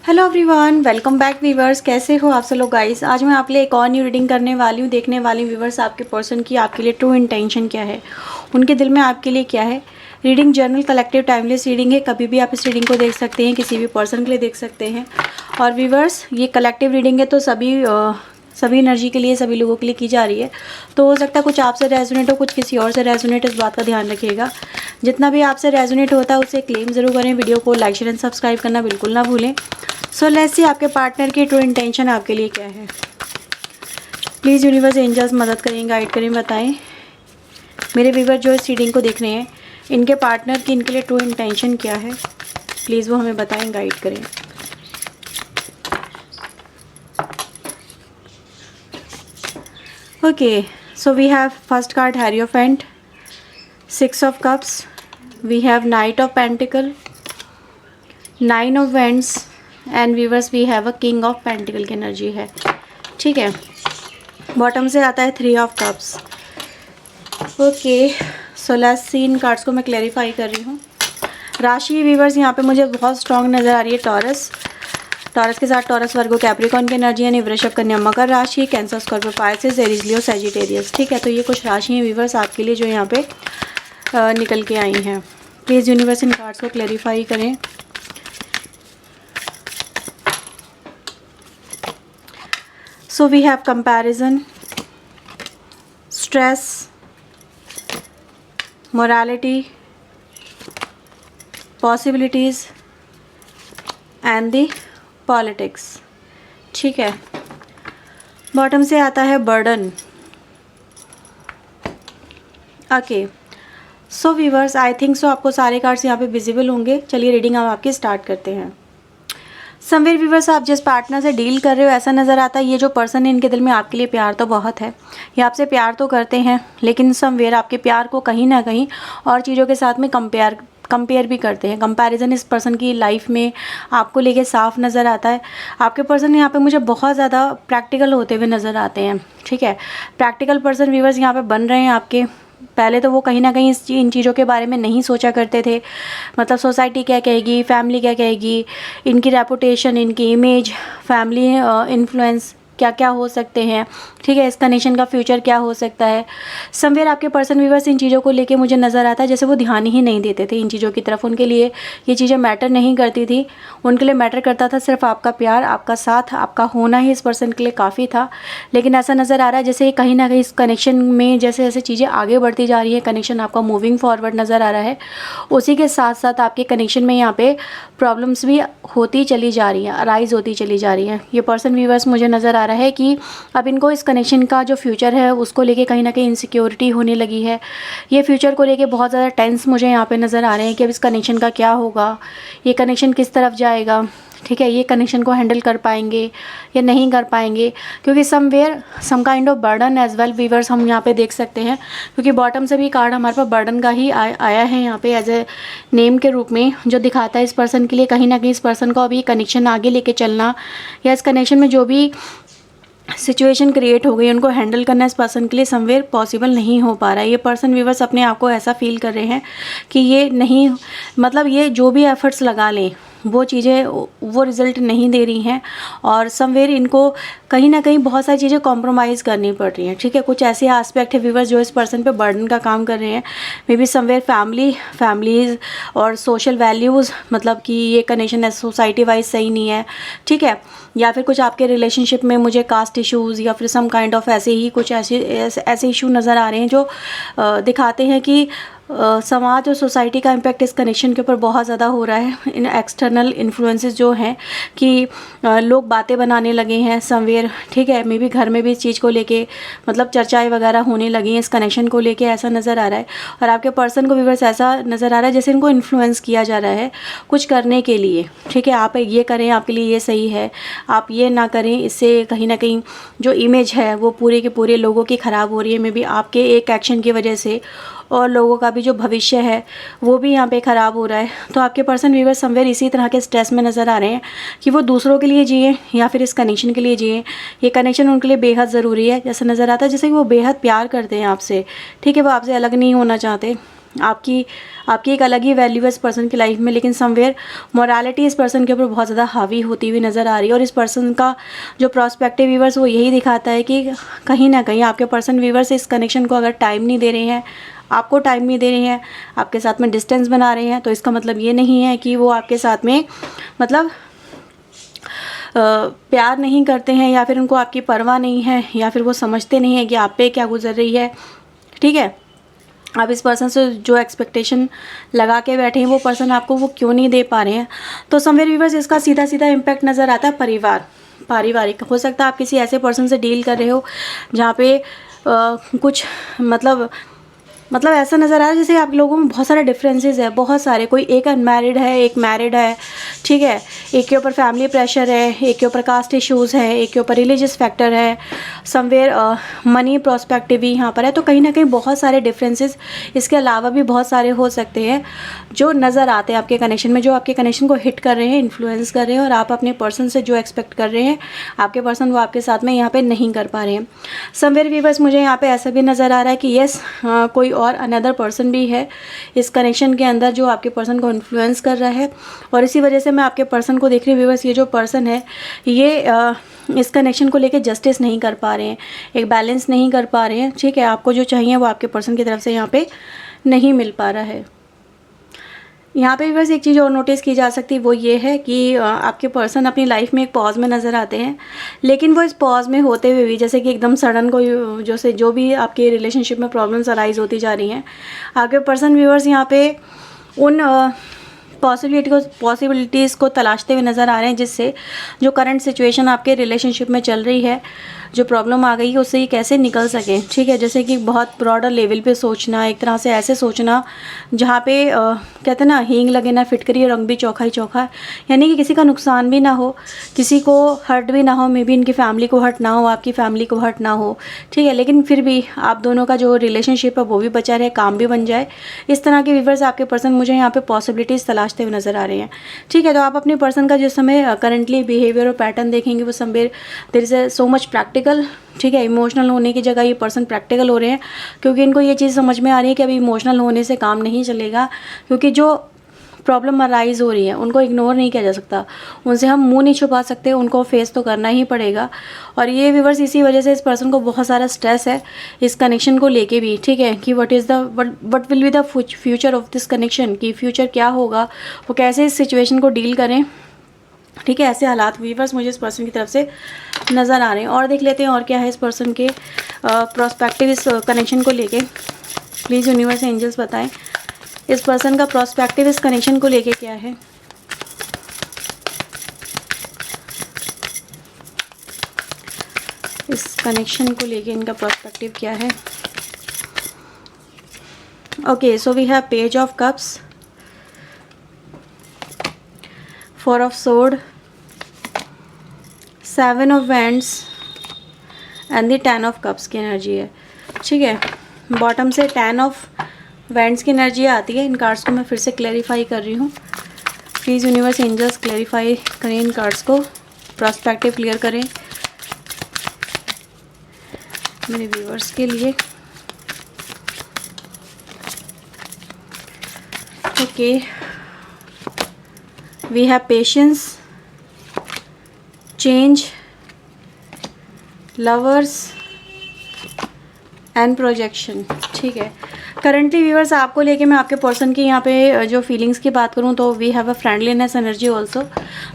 Hello everyone, welcome back viewers. कैसे हो आप सब लोग गाइस। आज मैं आपके लिए एक और न्यू रीडिंग करने वाली हूँ। देखने वाली हूँ वीवर्स आपके पर्सन की आपके लिए ट्रू इंटेंशन क्या है, उनके दिल में आपके लिए क्या है। Reading journal collective timeless reading है। कभी भी आप इस रीडिंग को देख सकते हैं, किसी भी पर्सन के लिए देख सकते हैं। और वीवर्स ये कलेक्टिव रीडिंग है तो सभी एनर्जी के लिए, सभी लोगों के लिए की जा रही है। तो हो सकता है कुछ आपसे रेजोनेट हो, कुछ किसी और से रेजोनेट, इस बात का ध्यान रखिएगा। जितना भी आपसे रेजोनेट होता है उसे क्लेम ज़रूर करें। वीडियो को लाइक शेयर एंड सब्सक्राइब करना बिल्कुल ना भूलें। सो लेट्स सी आपके पार्टनर की ट्रू इंटेंशन आपके लिए क्या है। प्लीज़ यूनिवर्स एंजल्स मदद करें, गाइड करें, बताएं मेरे व्यूवर जो इस रीडिंग को देख रहे हैं, इनके पार्टनर की इनके लिए ट्रू इंटेंशन क्या है। प्लीज़ वो हमें बताएं, गाइड करें। Okay, so we have first card hierophant, 6 of cups, we have knight of pentacle, 9 of wands and viewers we have a king of pentacle की एनर्जी है। ठीक है, बॉटम से आता है 3 of cups. Okay, so let's see, इन cards को मैं क्लैरिफाई कर रही हूँ। राशि व्यूवर्स यहाँ पे मुझे बहुत स्ट्रॉन्ग नज़र आ रही है। टॉरस के साथ टॉरस, वर्गो, कैप्रिकॉर्न की एनर्जी यानी वृषभ, कन्या, मकर राशि, कैंसर, स्कॉर्पियो, पाइसेस, एरीज, लियो, सैजिटेरियस। ठीक है, तो ये कुछ राशि हैं व्यूवर्स आपके लिए जो यहाँ पे निकल के आई हैं। प्लीज़ यूनिवर्स इन कार्ड्स को क्लैरिफाई करें। So we have comparison, stress, morality, possibilities and the politics। ठीक है, बॉटम से आता है burden. Okay, so viewers I think so आपको सारे कार्ड्स यहाँ पे विजिबल होंगे। चलिए रीडिंग हम आपकी स्टार्ट करते हैं। समवेयर व्यूवर्स आप जिस पार्टनर से डील कर रहे हो ऐसा नज़र आता है ये जो पर्सन है इनके दिल में आपके लिए प्यार तो बहुत है, ये आपसे प्यार तो करते हैं, लेकिन समवेयर आपके प्यार को कहीं ना कहीं और चीज़ों के साथ में कंपेयर भी करते हैं। कंपैरिजन इस पर्सन की लाइफ में आपको लेके साफ नज़र आता है। आपके पर्सन यहाँ पे मुझे बहुत ज़्यादा प्रैक्टिकल होते हुए नज़र आते हैं। ठीक है, प्रैक्टिकल पर्सन व्यूवर्स यहाँ पे बन रहे हैं आपके। पहले तो वो कहीं ना कहीं इन चीज़ों के बारे में नहीं सोचा करते थे, मतलब सोसाइटी क्या कहेगी, फैमिली क्या कहेगी, इनकी रेपुटेशन, इनकी इमेज, फैमिली इन्फ्लुएंस क्या क्या हो सकते हैं। ठीक है, इस कनेक्शन का फ्यूचर क्या हो सकता है। समवेयर आपके पर्सन व्यूवर्स इन चीज़ों को लेके मुझे नज़र आता है जैसे वो ध्यान ही नहीं देते थे इन चीज़ों की तरफ। उनके लिए ये चीज़ें मैटर नहीं करती थी, उनके लिए मैटर करता था सिर्फ आपका प्यार, आपका साथ, आपका होना ही इस पर्सन के लिए काफ़ी था। लेकिन ऐसा नज़र आ रहा है जैसे कहीं ना कहीं इस कनेक्शन में जैसे जैसे चीज़ें आगे बढ़ती जा रही है, कनेक्शन आपका मूविंग फॉरवर्ड नज़र आ रहा है, उसी के साथ साथ आपके कनेक्शन में यहाँ पे प्रॉब्लम्स भी होती चली जा रही हैं, अराइज होती चली जा रही हैं। ये पर्सन व्यूवर्स मुझे नज़र आ रहा है कि अब इनको इस कनेक्शन का जो फ्यूचर है उसको लेके कहीं ना कहीं इनसिक्योरिटी होने लगी है। ये फ्यूचर को लेके बहुत ज़्यादा टेंस मुझे यहाँ पे नज़र आ रहे हैं कि अब इस कनेक्शन का क्या होगा, ये कनेक्शन किस तरफ जाएगा। ठीक है, ये कनेक्शन को हैंडल कर पाएंगे या नहीं कर पाएंगे, क्योंकि somewhere some kind of burden as well viewers हम यहाँ पे देख सकते हैं, क्योंकि बॉटम से भी कार्ड हमारे पास बर्डन का ही आया है यहाँ पे एज ए नेम के रूप में, जो दिखाता है इस पर्सन के लिए कहीं ना कहीं इस पर्सन को अभी कनेक्शन आगे लेके चलना या इस कनेक्शन में जो भी सिचुएशन क्रिएट हो गई उनको हैंडल करना इस पर्सन के लिए समवेयर पॉसिबल नहीं हो पा रहा है। ये पर्सन व्यूवर्स अपने आप को ऐसा फील कर रहे हैं कि ये नहीं, मतलब ये जो भी एफर्ट्स लगा लें वो चीज़ें वो रिज़ल्ट नहीं दे रही हैं, और समवेयर इनको कहीं ना कहीं बहुत सारी चीज़ें कॉम्प्रोमाइज़ करनी पड़ रही हैं। ठीक है, कुछ ऐसे एस्पेक्ट है व्यूवर्स जो इस पर्सन पे बर्डन का काम कर रहे हैं। मे बी समवेयर फैमिलीज़ और सोशल वैल्यूज़, मतलब कि ये कनेक्शन है सोसाइटी वाइज सही नहीं है। ठीक है, या फिर कुछ आपके रिलेशनशिप में मुझे कास्ट इश्यूज़ या फिर सम काइंड ऑफ ऐसे ही कुछ ऐसे इशू नज़र आ रहे हैं जो दिखाते हैं कि समाज और सोसाइटी का इम्पैक्ट इस कनेक्शन के ऊपर बहुत ज़्यादा हो रहा है। इन एक्सटर्नल इन्फ्लुएंसेस जो हैं कि लोग बातें बनाने लगे हैं समवेयर। ठीक है, मे बी घर में भी इस चीज़ को लेके मतलब चर्चाएं वगैरह होने लगी हैं इस कनेक्शन को लेके, ऐसा नज़र आ रहा है। और आपके पर्सन को व्यूअर्स ऐसा नज़र आ रहा है जैसे इनको इन्फ्लुएंस किया जा रहा है कुछ करने के लिए। ठीक है, आप ये करें, आपके लिए ये सही है, आप ये ना करें, इससे कहीं ना कहीं जो इमेज है वो पूरे के पूरे लोगों की ख़राब हो रही है। मे बी आपके एक एक्शन की वजह से और लोगों का भी जो भविष्य है वो भी यहाँ पे ख़राब हो रहा है। तो आपके पर्सन व्यूअर समवेयर इसी तरह के स्ट्रेस में नज़र आ रहे हैं कि वो दूसरों के लिए जिए या फिर इस कनेक्शन के लिए जिए। ये कनेक्शन उनके लिए बेहद ज़रूरी है, जैसा नज़र आता है जैसे कि वो बेहद प्यार करते हैं आपसे। ठीक है, वो आपसे अलग नहीं होना चाहते। आपकी आपकी एक अलग ही वैल्यू है इस पर्सन की लाइफ में, लेकिन समवेयर मोरालिटी इस पर्सन के ऊपर बहुत ज़्यादा हावी होती हुई नज़र आ रही है। और इस पर्सन का जो प्रोस्पेक्टिव व्यूवर्स वो यही दिखाता है कि कहीं ना कहीं आपके पर्सन व्यूवर्स इस कनेक्शन को अगर टाइम नहीं दे रहे हैं, आपको टाइम नहीं दे रहे हैं, आपके साथ में डिस्टेंस बना रहे हैं, तो इसका मतलब ये नहीं है कि वो आपके साथ में मतलब प्यार नहीं करते हैं, या फिर उनको आपकी परवाह नहीं है, या फिर वो समझते नहीं है कि आप पे क्या गुजर रही है। ठीक है, आप इस पर्सन से जो एक्सपेक्टेशन लगा के बैठे हैं वो पर्सन आपको वो क्यों नहीं दे पा रहे हैं। तो समवेयर व्यूअर्स इसका सीधा सीधा इम्पैक्ट नज़र आता है पारिवारिक। हो सकता है आप किसी ऐसे पर्सन से डील कर रहे हो जहाँ पे कुछ मतलब ऐसा नज़र आ रहा है जैसे आप लोगों में बहुत सारे डिफरेंसेस है, बहुत सारे, कोई एक अनमैरिड है, एक मैरिड है। ठीक है, एक के ऊपर फैमिली प्रेशर है, एक के ऊपर कास्ट इश्यूज़ है, एक के ऊपर रिलीजियस फैक्टर है, समवेयर मनी प्रोस्पेक्टिव भी यहाँ पर है। तो कहीं ना कहीं बहुत सारे डिफरेंसेस इसके अलावा भी बहुत सारे हो सकते हैं जो नज़र आते हैं आपके कनेक्शन में, जो आपके कनेक्शन को हिट कर रहे हैं, इन्फ्लुएंस कर रहे हैं, और आप अपने पर्सन से जो एक्सपेक्ट कर रहे हैं आपके पर्सन वो आपके साथ में यहाँ पर नहीं कर पा रहे हैं। समवेयर व्यूअर्स मुझे यहाँ पर ऐसा भी नज़र आ रहा है कि येस कोई और अनदर पर्सन भी है इस कनेक्शन के अंदर जो आपके पर्सन को इन्फ्लुएंस कर रहा है, और इसी वजह से मैं आपके पर्सन को देख रही हूँ व्यूअर्स, ये जो पर्सन है ये इस कनेक्शन को लेके जस्टिस नहीं कर पा रहे हैं, एक बैलेंस नहीं कर पा रहे हैं। ठीक है, आपको जो चाहिए वो आपके पर्सन की तरफ से यहाँ पे नहीं मिल पा रहा है। यहाँ पे बस एक चीज़ और नोटिस की जा सकती है, वो ये है कि आपके पर्सन अपनी लाइफ में एक पॉज में नज़र आते हैं, लेकिन वो इस पॉज में होते हुए भी जैसे कि एकदम सडन कोई जो भी आपके रिलेशनशिप में प्रॉब्लम्स अराइज होती जा रही हैं, आपके पर्सन व्यूअर्स यहाँ पे उन पॉसिबिलिटीज़ को तलाशते हुए नज़र आ रहे हैं, जिससे जो करंट सिचुएशन आपके रिलेशनशिप में चल रही है, जो प्रॉब्लम आ गई है, उससे ये कैसे निकल सकें। ठीक है, जैसे कि बहुत ब्रॉडर लेवल पे सोचना, एक तरह से ऐसे सोचना जहाँ पे कहते हैं ना, हींग लगे ना फिटकरी, रंग भी चोखा ही चोखा, यानी कि किसी का नुकसान भी ना हो, किसी को हर्ट भी ना हो, मे बी इनकी फैमिली को हर्ट ना हो, आपकी फैमिली को हर्ट ना हो। ठीक है, लेकिन फिर भी आप दोनों का जो रिलेशनशिप है वो भी बचा रहे, काम भी बन जाए। इस तरह के व्यूअर्स आपके पर्सन मुझे यहाँ पे पॉसिबिलिटीज़ तलाशते हुए नज़र आ रहे हैं। ठीक है, तो आप अपने पर्सन का जिस समय करंटली बिहेवियर और पैटर्न देखेंगे वो somewhere there is so much practical. ठीक है, इमोशनल होने की जगह ये पर्सन प्रैक्टिकल हो रहे हैं, क्योंकि इनको ये चीज़ समझ में आ रही है कि अभी इमोशनल होने से काम नहीं चलेगा, क्योंकि जो प्रॉब्लम अराइज हो रही है उनको इग्नोर नहीं किया जा सकता, उनसे हम मुंह नहीं छुपा सकते, उनको फेस तो करना ही पड़ेगा। और ये व्यूअर्स इसी वजह से इस पर्सन को बहुत सारा स्ट्रेस है इस कनेक्शन को लेके भी। ठीक है, कि what will be the future of this connection, कि फ्यूचर क्या होगा, वो कैसे इस सिचुएशन को डील करें। ठीक है, ऐसे हालात व्यूअर्स मुझे इस पर्सन की तरफ से नज़र आ रहे हैं। और देख लेते हैं और क्या है इस पर्सन के प्रोस्पेक्टिव इस कनेक्शन को लेके। प्लीज़ यूनिवर्स एंजल्स बताएं इस पर्सन का प्रोस्पेक्टिव इस कनेक्शन को लेके क्या है। इस कनेक्शन को लेके इनका प्रोस्पेक्टिव क्या है। Okay, so we have page of cups, 4 of sword, 7 of wands and the 10 of cups की एनर्जी है। ठीक है, बॉटम से 10 ऑफ वैंड्स की एनर्जी आती है। इन कार्ड्स को मैं फिर से क्लैरिफाई कर रही हूँ। प्लीज़ यूनिवर्स एंजल्स क्लैरिफाई करें इन कार्ड्स को, प्रोस्पेक्टिव क्लियर करें मेरे व्यूअर्स के लिए। Okay, we have patience, change, lovers and projection. ठीक है, करंटली व्यूअर्स आपको लेके मैं आपके पर्सन की यहाँ पे जो फीलिंग्स की बात करूँ तो we have a friendliness energy also,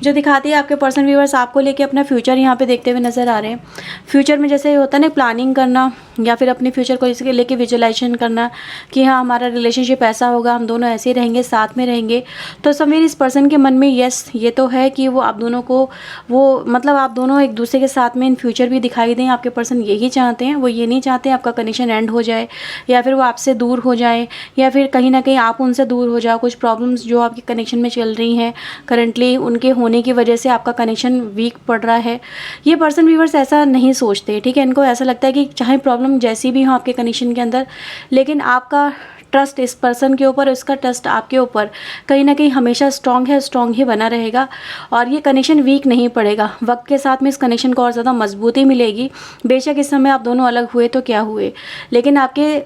जो दिखाती है आपके पर्सन व्यूअर्स आपको लेके अपना फ्यूचर यहाँ पे देखते हुए नज़र आ रहे हैं। फ्यूचर में जैसे होता है ना, प्लानिंग करना, या फिर अपने फ्यूचर को इसके लेके विजुअलाइजेशन करना कि हाँ हमारा रिलेशनशिप ऐसा होगा, हम दोनों ऐसे रहेंगे, साथ में रहेंगे। तो समवेयर इस पर्सन के मन में यस ये तो है कि वो आप दोनों को वो मतलब आप दोनों एक दूसरे के साथ में इन फ्यूचर भी दिखाई दें। आपके पर्सन यही चाहते हैं, वो ये नहीं चाहते आपका कनेक्शन एंड हो जाए, या फिर वो आपसे दूर हो जाए, या फिर कहीं ना कहीं आप उनसे दूर हो जाओ। कुछ प्रॉब्लम्स जो आपके कनेक्शन में चल रही हैं करंटली, उनके होने की वजह से आपका कनेक्शन वीक पड़ रहा है। ये पर्सन व्यूअर्स ऐसा नहीं सोचते। ठीक है, इनको ऐसा लगता है कि चाहे प्रॉब्लम जैसी भी हो आपके कनेक्शन के अंदर, लेकिन आपका ट्रस्ट इस पर्सन के ऊपर, इसका ट्रस्ट आपके ऊपर कहीं ना कहीं हमेशा स्ट्रॉन्ग है, स्ट्रॉन्ग ही बना रहेगा, और ये कनेक्शन वीक नहीं पड़ेगा। वक्त के साथ में इस कनेक्शन को और ज़्यादा मजबूती मिलेगी। बेशक इस समय आप दोनों अलग हुए तो क्या हुए, लेकिन आपके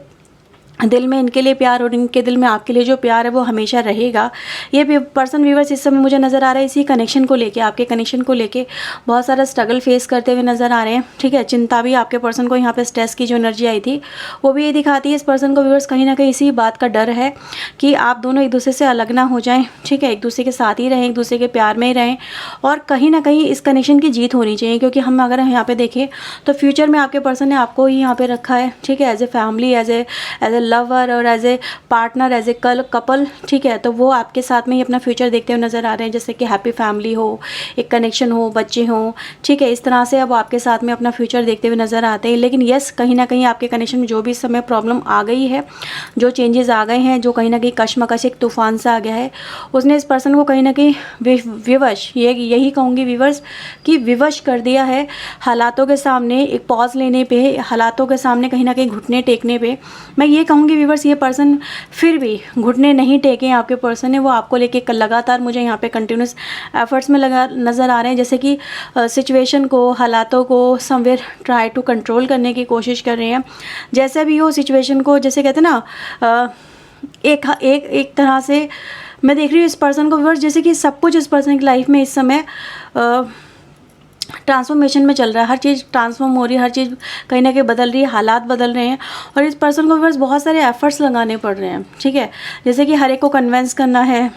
दिल में इनके लिए प्यार और इनके दिल में आपके लिए जो प्यार है वो हमेशा रहेगा। ये पर्सन व्यूवर्स इस समय मुझे नज़र आ रहा है इसी कनेक्शन को लेके, आपके कनेक्शन को लेके बहुत सारा स्ट्रगल फेस करते हुए नज़र आ रहे हैं, ठीक है। चिंता भी आपके पर्सन को यहाँ पे, स्ट्रेस की जो एनर्जी आई थी वो भी ये दिखाती है इस पर्सन को व्यूवर्स, कहीं ना कहीं इसी बात का डर है कि आप दोनों एक दूसरे से अलग ना हो जाएँ, ठीक है। एक दूसरे के साथ ही रहें, एक दूसरे के प्यार में ही रहें, और कहीं ना कहीं इस कनेक्शन की जीत होनी चाहिए, क्योंकि हम अगर यहाँ पे देखें तो फ्यूचर में आपके पर्सन ने आपको ही यहाँ पे रखा है, ठीक है, as a family, as a lover और as a partner, as a couple, ठीक है। तो वो आपके साथ में ही अपना फ्यूचर देखते हुए नज़र आ रहे हैं, जैसे कि हैप्पी फैमिली हो, एक कनेक्शन हो, बच्चे हों, ठीक है। इस तरह से अब आपके साथ में अपना फ्यूचर देखते हुए नज़र आते हैं। लेकिन यस, कहीं ना कहीं आपके कनेक्शन में जो भी इस समय प्रॉब्लम आ गई है, जो चेंजेस आ गए हैं, जो कहीं ना कहीं कशमकश, एक तूफान सा आ गया है, उसने इस पर्सन को कहीं ना कहीं विवश, यही कहूँगी व्यूवर्स कि विवश कर दिया है हालातों के सामने, एक पॉज लेने पे, हालातों के सामने कहीं ना कहीं घुटने टेकने पे। मैं ये कहूँगी व्यूवर्स, ये पर्सन फिर भी घुटने नहीं टेके, आपके पर्सन है वो आपको लेके लगातार मुझे यहाँ पे कंटिन्यूस एफर्ट्स में लगा नज़र आ रहे हैं, जैसे कि सिचुएशन को, हालातों को समवेयर ट्राई टू कंट्रोल करने की कोशिश कर रहे हैं। जैसे भी हो सिचुएशन को, जैसे कहते हैं ना, एक तरह से मैं देख रही हूँ इस पर्सन को व्यूअर्स, जैसे कि सब कुछ इस पर्सन की लाइफ में इस समय ट्रांसफॉर्मेशन में चल रहा है, हर चीज़ ट्रांसफॉर्म हो रही है, हर चीज़ कहीं ना कहीं बदल रही है, हालात बदल रहे हैं, और इस पर्सन को व्यूअर्स बहुत सारे एफर्ट्स लगाने पड़ रहे हैं, ठीक है। जैसे कि हर एक को कन्विंस करना है,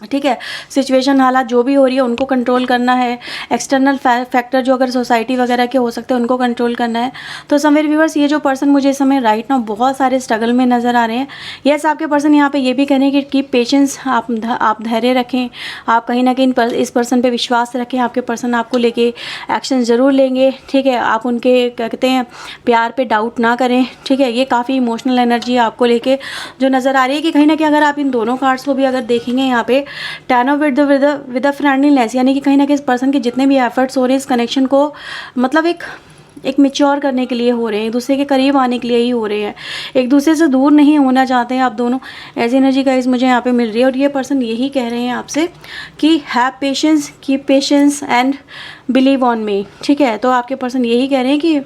ठीक है, सिचुएशन, हालात जो भी हो रही है उनको कंट्रोल करना है, एक्सटर्नल फैक्टर जो अगर सोसाइटी वगैरह के हो सकते हैं उनको कंट्रोल करना है। तो समवेयर व्यूअर्स, ये जो पर्सन मुझे इस समय राइट नाउ बहुत सारे स्ट्रगल में नज़र आ रहे हैं। यस, आपके पर्सन यहाँ पे ये भी कह रहे हैं कि पेशेंस, आप धैर्य रखें, आप कहीं ना कहीं इस पर्सन पे विश्वास रखें, आपके पर्सन आपको लेके एक्शन ज़रूर लेंगे, ठीक है। आप उनके कहते हैं प्यार पर डाउट ना करें, ठीक है। ये काफ़ी इमोशनल एनर्जी आपको लेके जो नज़र आ रही है कि कहीं ना कहीं अगर आप इन दोनों कार्ड्स को भी अगर देखेंगे यहाँ पे, tan of with the friendliness, यानी कि कहीं ना कहीं इस पर्सन के जितने भी एफर्ट्स हो रहे हैं इस कनेक्शन को मतलब एक मैच्योर करने के लिए हो रहे हैं, एक दूसरे के करीब आने के लिए ही हो रहे हैं, एक दूसरे से दूर नहीं होना चाहते हैं आप दोनों। ऐसी एनर्जी गाइस मुझे यहाँ पे मिल रही है, और ये पर्सन यही कह रहे हैं आपसे कि have patience, keep patience and believe on me, ठीक है। तो आपके पर्सन यही कह रहे हैं कि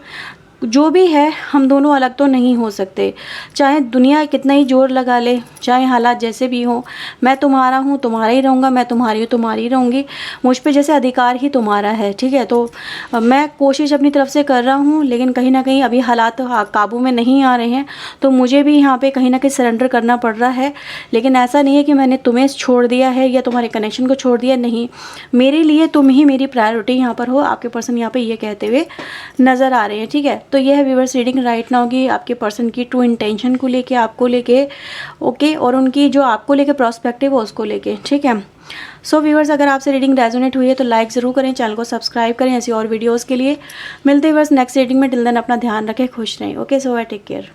जो भी है हम दोनों अलग तो नहीं हो सकते, चाहे दुनिया कितना ही जोर लगा ले, चाहे हालात जैसे भी हो, मैं तुम्हारा हूँ, तुम्हारा ही रहूँगा, मैं तुम्हारी हूँ, तुम्हारी रहूँगी, मुझ पे जैसे अधिकार ही तुम्हारा है, ठीक है। तो मैं कोशिश अपनी तरफ से कर रहा हूँ, लेकिन कहीं ना कहीं अभी हालात काबू में नहीं आ रहे हैं, तो मुझे भी यहाँ पे कहीं ना कहीं सरेंडर करना पड़ रहा है। लेकिन ऐसा नहीं है कि मैंने तुम्हें छोड़ दिया है या तुम्हारे कनेक्शन को छोड़ दिया, नहीं, मेरे लिए तुम ही मेरी प्रायोरिटी यहाँ पर हो, आपके पर्सन यहाँ पर ये कहते हुए नज़र आ रहे हैं, ठीक है। तो यह है व्यूअर्स रीडिंग राइट नाउ की आपके पर्सन की ट्रू इंटेंशन को लेके, आपको लेके, ओके, और उनकी जो आपको लेके प्रोस्पेक्टिव है उसको लेके, ठीक है। सो व्यूअर्स, अगर आपसे रीडिंग रेजोनेट हुई है तो लाइक ज़रूर करें, चैनल को सब्सक्राइब करें ऐसी और वीडियोस के लिए। मिलते हैं व्यूअर्स नेक्स्ट रीडिंग में, टिल देन अपना ध्यान रखें, खुश रहें, ओके। So take care.